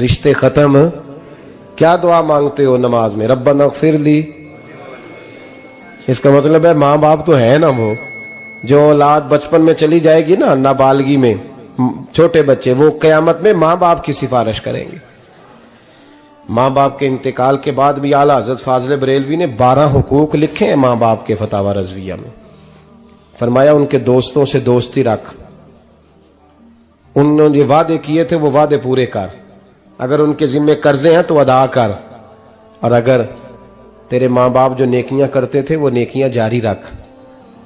رشتے ختم کیا دعا مانگتے ہو نماز میں؟ ربنا اغفر لی۔ اس کا مطلب ہے ماں باپ تو ہے نا، وہ جو اولاد بچپن میں چلی جائے گی نا، نابالغی میں چھوٹے بچے، وہ قیامت میں ماں باپ کی سفارش کریں گے۔ ماں باپ کے انتقال کے بعد بھی اعلیٰ حضرت فاضل بریلوی نے 12 حقوق لکھے ہیں ماں باپ کے فتاوی رضویہ میں۔ فرمایا ان کے دوستوں سے دوستی رکھ، انہوں نے جو وعدے کیے تھے وہ وعدے پورے کر، اگر ان کے ذمے قرضے ہیں تو ادا کر، اور اگر تیرے ماں باپ جو نیکیاں کرتے تھے وہ نیکیاں جاری رکھ۔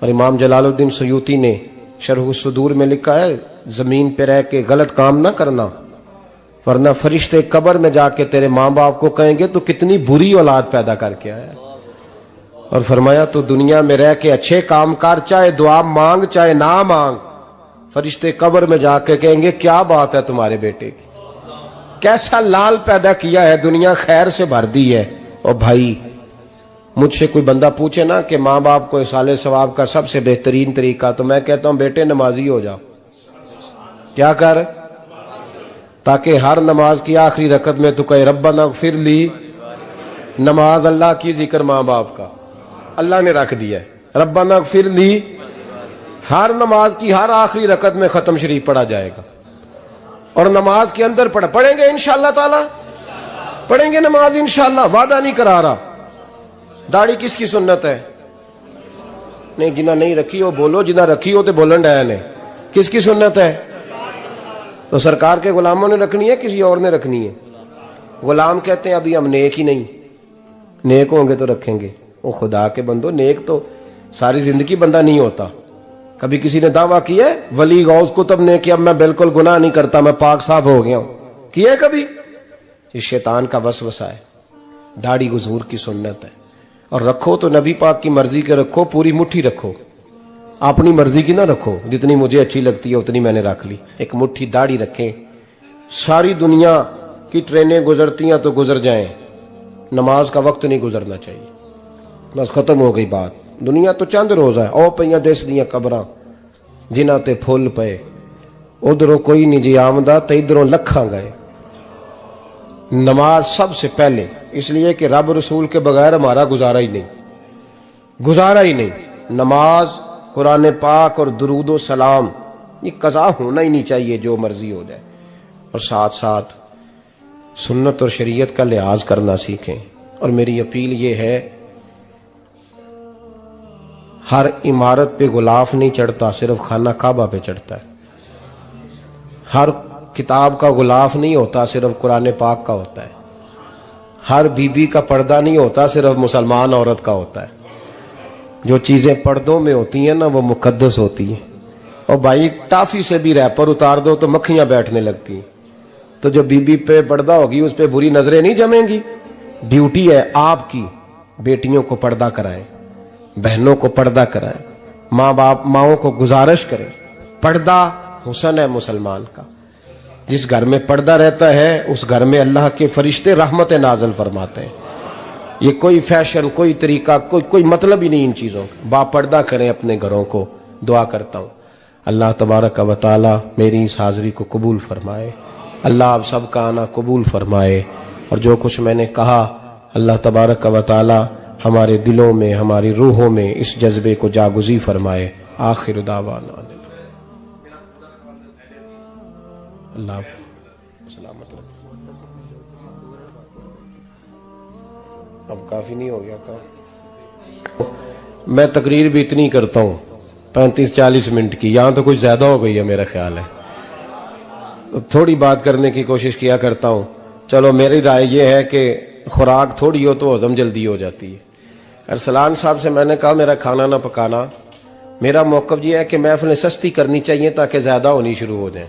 اور امام جلال الدین سیوطی نے شرح الصدور میں لکھا ہے، زمین پہ رہ کے غلط کام نہ کرنا، ورنہ فرشتے قبر میں جا کے تیرے ماں باپ کو کہیں گے تو کتنی بری اولاد پیدا کر کے آیا۔ اور فرمایا تو دنیا میں رہ کے اچھے کام کر، چاہے دعا مانگ چاہے نہ مانگ، فرشتے قبر میں جا کے کہیں گے کیا بات ہے تمہارے بیٹے کی، کیسا لال پیدا کیا ہے، دنیا خیر سے بھر دی ہے۔ اور بھائی مجھ سے کوئی بندہ پوچھے نا کہ ماں باپ کو اصالہ ثواب کا سب سے بہترین طریقہ، تو میں کہتا ہوں بیٹے نمازی ہو جاؤ۔ کیا کر؟ تاکہ ہر نماز کی آخری رکعت میں تو کہے ربنا اغفر لی۔ نماز اللہ کی، ذکر ماں باپ کا، اللہ نے رکھ دیا ہے ربنا اغفر لی۔ ہر نماز کی ہر آخری رکعت میں ختم شریف پڑھا جائے گا، اور نماز کے اندر پڑھیں گے انشاءاللہ تعالی، پڑھیں گے نماز انشاءاللہ، وعدہ نہیں کرا رہا۔ داڑھی کس کی سنت ہے؟ نہیں، جنہ نہیں رکھی ہو بولو، جنہ رکھی ہو تو بولن ڈایا نے۔ کس کی سنت ہے؟ تو سرکار کے غلاموں نے رکھنی ہے، کسی اور نے رکھنی ہے؟ غلام کہتے ہیں ابھی ہم نیک ہی نہیں، نیک ہوں گے تو رکھیں گے۔ وہ خدا کے بندو، نیک تو ساری زندگی بندہ نہیں ہوتا۔ کبھی کسی نے دعویٰ کیا ہے ولی غوث کتب نے کہ اب میں بالکل گناہ نہیں کرتا، میں پاک صاف ہو گیا ہوں؟ کیا ہے کبھی؟ یہ شیطان کا وسوسہ ہے۔ داڑھی حضور کی سنت ہے، اور رکھو تو نبی پاک کی مرضی کے رکھو، پوری مٹھی رکھو، اپنی مرضی کی نہ رکھو، جتنی مجھے اچھی لگتی ہے اتنی میں نے رکھ لی۔ ایک مٹھی داڑھی رکھیں، ساری دنیا کی ٹرینیں گزرتی ہیں تو گزر جائیں، نماز کا وقت نہیں گزرنا چاہیے، بس ختم ہو گئی بات۔ دنیا تو چند روز ہے، او پئیاں دس دیاں قبراں جنہاں تے پھول پئے، ادھروں کوئی نہیں جی آمدہ تے ادھروں لکھاں گئے۔ نماز سب سے پہلے، اس لیے کہ رب رسول کے بغیر ہمارا گزارا ہی نہیں۔ نماز، قرآن پاک اور درود و سلام، یہ قضا ہونا ہی نہیں چاہیے، جو مرضی ہو جائے۔ اور ساتھ ساتھ سنت اور شریعت کا لحاظ کرنا سیکھیں۔ اور میری اپیل یہ ہے، ہر عمارت پہ غلاف نہیں چڑھتا، صرف خانہ کعبہ پہ چڑھتا ہے۔ ہر کتاب کا غلاف نہیں ہوتا، صرف قرآن پاک کا ہوتا ہے۔ ہر بی بی کا پردہ نہیں ہوتا، صرف مسلمان عورت کا ہوتا ہے۔ جو چیزیں پردوں میں ہوتی ہیں نا وہ مقدس ہوتی ہیں۔ اور بھائی ٹافی سے بھی ریپر اتار دو تو مکھیاں بیٹھنے لگتی ہیں، تو جو بی بی پہ پردہ ہوگی اس پہ بری نظریں نہیں جمیں گی۔ ڈیوٹی ہے آپ کی، بیٹیوں کو پردہ کرائیں، بہنوں کو پردہ کرائیں، ماؤں کو گزارش کریں۔ پردہ حسن ہے مسلمان کا۔ جس گھر میں پردہ رہتا ہے اس گھر میں اللہ کے فرشتے رحمت نازل فرماتے ہیں۔ یہ کوئی فیشن، کوئی طریقہ، کوئی مطلب ہی نہیں ان چیزوں کا۔ با پردہ کریں اپنے گھروں کو۔ دعا کرتا ہوں اللہ تبارک و تعالی میری اس حاضری کو قبول فرمائے، اللہ آپ سب کا آنا قبول فرمائے، اور جو کچھ میں نے کہا اللہ تبارک و تعالی ہمارے دلوں میں، ہماری روحوں میں اس جذبے کو جاگزی فرمائے۔ آخر دعوانا اللہ سلامت رکھے۔ اب کافی نہیں ہو گیا کام؟ میں تقریر بھی اتنی کرتا ہوں 35-40 منٹ کی، یہاں تو کچھ زیادہ ہو گئی ہے میرا خیال ہے، تھوڑی بات کرنے کی کوشش کیا کرتا ہوں۔ چلو میری رائے یہ ہے کہ خوراک تھوڑی ہو تو ہضم جلدی ہو جاتی ہے۔ ارسلان صاحب سے میں نے کہا میرا کھانا نہ پکانا، میرا موقف یہ ہے کہ محفلیں سستی کرنی چاہیے تاکہ زیادہ ہونی شروع ہو جائیں۔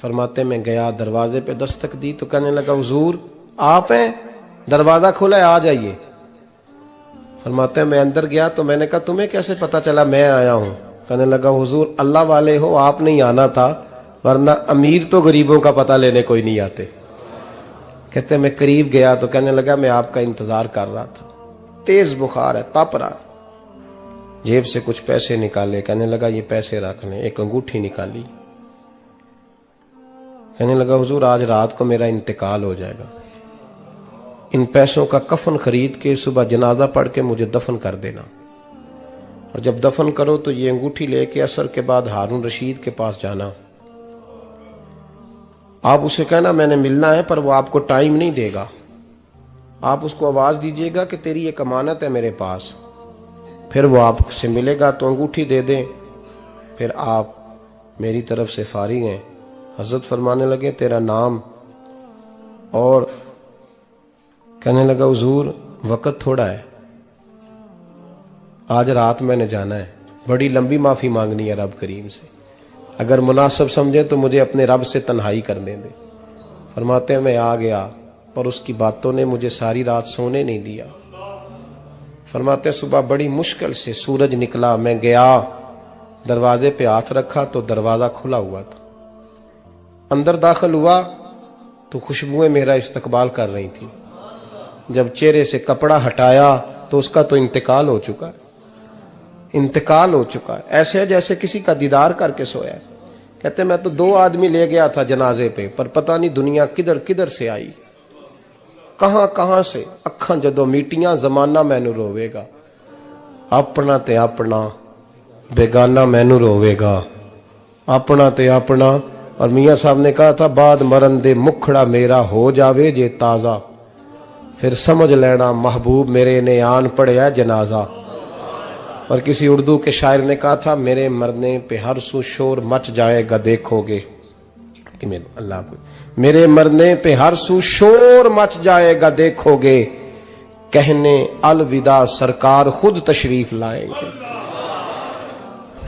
فرماتے میں گیا, دروازے پہ دستک دی تو کہنے لگا حضور آپ ہیں, دروازہ کھولا ہے آ جائیے. فرماتے ہیں میں اندر گیا تو میں نے کہا تمہیں کیسے پتا چلا میں آیا ہوں؟ کہنے لگا حضور اللہ والے ہو, آپ نہیں آنا تھا, ورنہ امیر تو غریبوں کا پتہ لینے کوئی نہیں آتے. کہتے میں قریب گیا تو کہنے لگا میں آپ کا انتظار کر رہا تھا, تیز بخار ہے, تپ رہا. جیب سے کچھ پیسے نکالے, کہنے لگا یہ پیسے رکھ لیں. ایک انگوٹھی نکالی, کہنے لگا حضور آج رات کو میرا انتقال ہو جائے گا, ان پیسوں کا کفن خرید کے صبح جنازہ پڑھ کے مجھے دفن کر دینا, اور جب دفن کرو تو یہ انگوٹھی لے کے عصر کے بعد ہارون رشید کے پاس جانا. آپ اسے کہنا میں نے ملنا ہے, پر وہ آپ کو ٹائم نہیں دے گا. آپ اس کو آواز دیجئے گا کہ تیری ایک امانت ہے میرے پاس. پھر وہ آپ سے ملے گا تو انگوٹھی دے دیں, پھر آپ میری طرف سے فارغ ہیں. حضرت فرمانے لگے تیرا نام, اور کہنے لگا حضور وقت تھوڑا ہے, آج رات میں نے جانا ہے, بڑی لمبی معافی مانگنی ہے رب کریم سے, اگر مناسب سمجھے تو مجھے اپنے رب سے تنہائی کرنے دے. فرماتے ہیں میں آ گیا, پر اس کی باتوں نے مجھے ساری رات سونے نہیں دیا. فرماتے ہیں صبح بڑی مشکل سے سورج نکلا, میں گیا دروازے پہ ہاتھ رکھا تو دروازہ کھلا ہوا تھا. اندر داخل ہوا تو خوشبوئیں میرا استقبال کر رہی تھی. جب چہرے سے کپڑا ہٹایا تو اس کا تو انتقال ہو چکا ہے, انتقال ہو چکا ہے, ایسے جیسے کسی کا دیدار کر کے سویا ہے. کہتے میں تو 2 آدمی لے گیا تھا جنازے پہ, پر پتہ نہیں دنیا کدھر کدھر سے آئی, کہاں کہاں سے. اکھاں جدو میٹیاں زمانہ مینو روے گا, اپنا تے اپنا بیگانہ مینو روے گا, اپنا تے اپنا. اور میاں صاحب نے کہا تھا بعد مرن دے مکھڑا میرا ہو جاوے جے تازہ, پھر سمجھ لینا محبوب میرے نے آن پڑیا جنازہ. اور کسی اردو کے شاعر نے کہا تھا میرے مرنے پہ ہر سو شور مچ جائے گا دیکھو گے, اللہ کو میرے مرنے پہ ہر سو شور مچ جائے گا دیکھو گے, کہنے الوداع سرکار خود تشریف لائیں گے.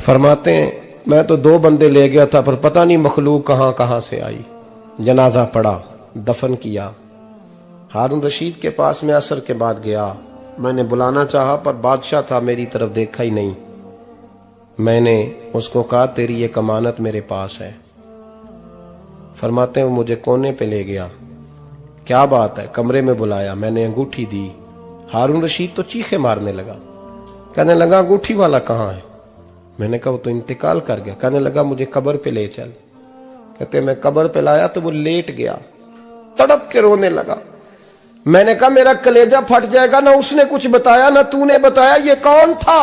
فرماتے ہیں میں تو 2 بندے لے گیا تھا, پر پتہ نہیں مخلوق کہاں کہاں سے آئی. جنازہ پڑا, دفن کیا. ہارون رشید کے پاس میں عصر کے بعد گیا, میں نے بلانا چاہا پر بادشاہ تھا, میری طرف دیکھا ہی نہیں. میں نے اس کو کہا تیری ایک امانت میرے پاس ہے. فرماتے ہیں وہ مجھے کونے پہ لے گیا, کیا بات ہے, کمرے میں بلایا, میں نے انگوٹھی دی. ہارون رشید تو چیخے مارنے لگا, کہنے لگا انگوٹھی والا کہاں ہے؟ میں نے کہا وہ تو انتقال کر گیا. کہنے لگا مجھے قبر پہ لے چل. کہتے میں قبر پہ لایا تو وہ لیٹ گیا, تڑپ کے رونے لگا. میں نے کہا میرا کلیجہ پھٹ جائے گا, نہ اس نے کچھ بتایا نہ تو نے بتایا, یہ کون تھا؟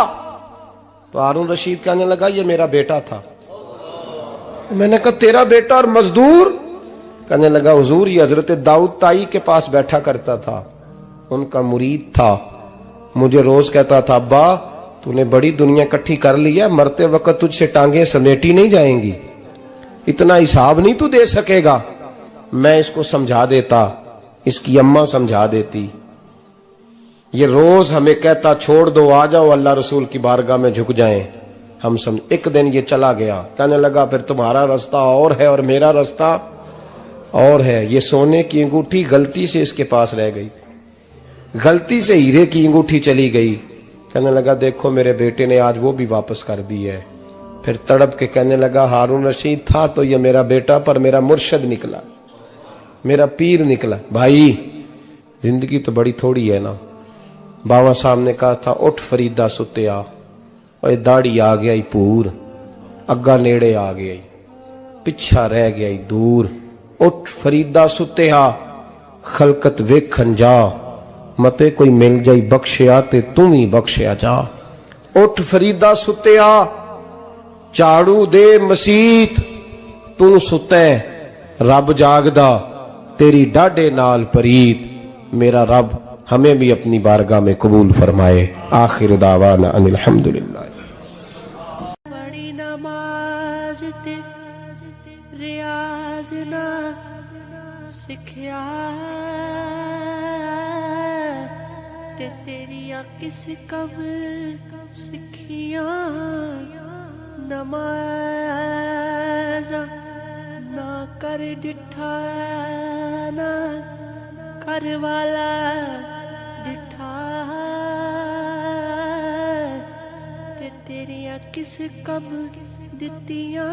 تو ہارون رشید کہنے لگا یہ میرا بیٹا تھا. میں نے کہا تیرا بیٹا اور مزدور؟ کہنے لگا حضور یہ حضرت داؤد تائی کے پاس بیٹھا کرتا تھا, ان کا مرید تھا, مجھے روز کہتا تھا ابا تو نے بڑی دنیا کٹھی کر لی ہے, مرتے وقت تجھ سے ٹانگیں سمیٹی نہیں جائیں گی, اتنا حساب نہیں تو دے سکے گا. میں اس کو سمجھا دیتا, اس کی اماں سمجھا دیتی. یہ روز ہمیں کہتا چھوڑ دو آ جاؤ اللہ رسول کی بارگاہ میں جھک جائیں. ہم سمجھ. ایک دن یہ چلا گیا, کہنے لگا پھر تمہارا رستہ اور ہے اور میرا رستہ اور ہے. یہ سونے کی انگوٹھی غلطی سے اس کے پاس رہ گئی تھی, غلطی سے ہیرے کی انگوٹھی چلی گئی. کہنے لگا دیکھو میرے بیٹے نے آج وہ بھی واپس کر دی ہے. پھر تڑپ کے کہنے لگا ہارون رشید تھا تو یہ میرا بیٹا, پر میرا مرشد نکلا, میرا پیر نکلا. بھائی زندگی تو بڑی تھوڑی ہے نا. باوا صاحب نے کہا تھا اٹھ فریدہ ستیا, اور داڑھی آ گیا پور, اگا نیڑے آ گیا, پچھا رہ گیا دور. اٹھ فریدہ ستیا خلقت ویکھن جا, متے کوئی مل جائی بخشیا تے تم ہی بخشیا جا. اٹھ فریدہ ستیا چاڑو دے مسیت, تو ستے رب جاگدا تیری ڈاڈے نال پریت. میرا رب ہمیں بھی اپنی بارگاہ میں قبول فرمائے. آخر دعوانا ان الحمدللہ. بڑی نماز تے ریاض نہ سکھیا تے تیریاں کس کم سکھیاں, نماز نہ ਕਰ ਡਿਠਾ ਨਾ ਕਰ ਵਾਲਾ ਡਿਠਾ ਤੇ ਤੇਰੀਆਂ ਕਿਸ ਕੰਮ ਦਿੱਤੀਆਂ